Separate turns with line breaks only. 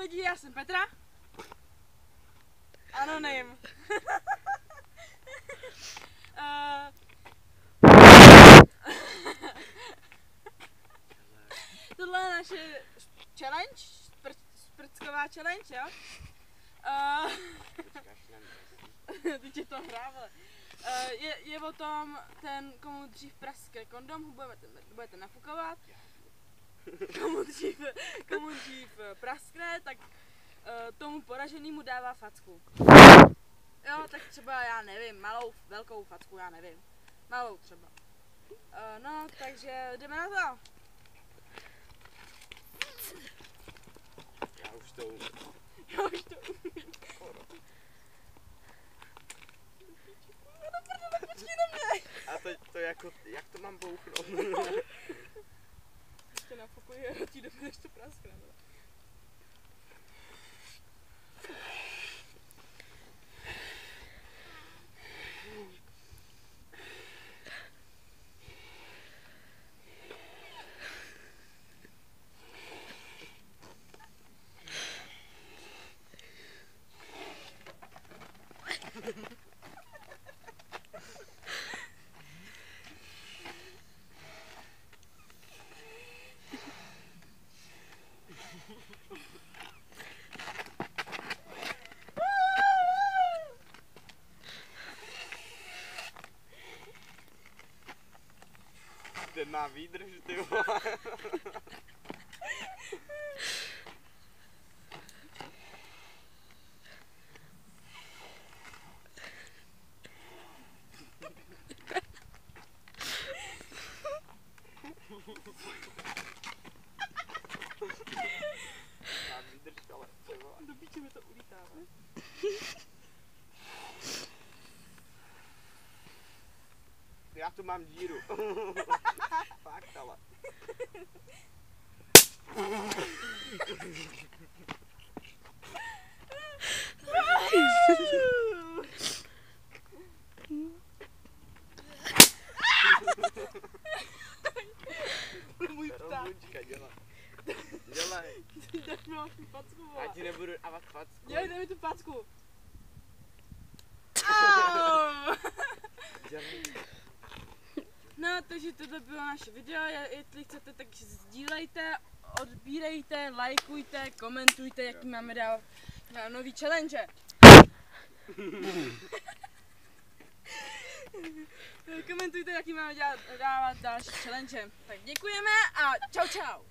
lidi, já jsem Petra. Anonym. Tohle je naše challenge, sprcková challenge, jo? Teď je to hra, vole. Je o tom, komu dřív praskne kondom, budete nafukovat. Komu dřív praskne, tak tomu poraženému dává facku. Jo, tak třeba, já nevím, malou, velkou facku, já nevím. Malou třeba. No, takže jdeme na to.
Já už to umím.
Počkej na mě.
A to jako, jak to mám bouchnout?
Ještě nafukuji a ti doby, než to praskne.
Ten má výdrž, ty vole. Má výdrž, ale ty vole.
Do píči mi to ulítává.
Já tu mám díru. Fakt, ale.
Můj pták.
Dělej.
Dej mi tu packu, vole.
Já ti nebudu dávat facku.
Dej mi tu packu.
Dělej.
No, takže tohle bylo naše video, jestli chcete, tak sdílejte, odbírejte, lajkujte, komentujte, jaký máme dávat na nový challenge. Komentujte, jaký máme dávat další challenge. Tak děkujeme a čau čau.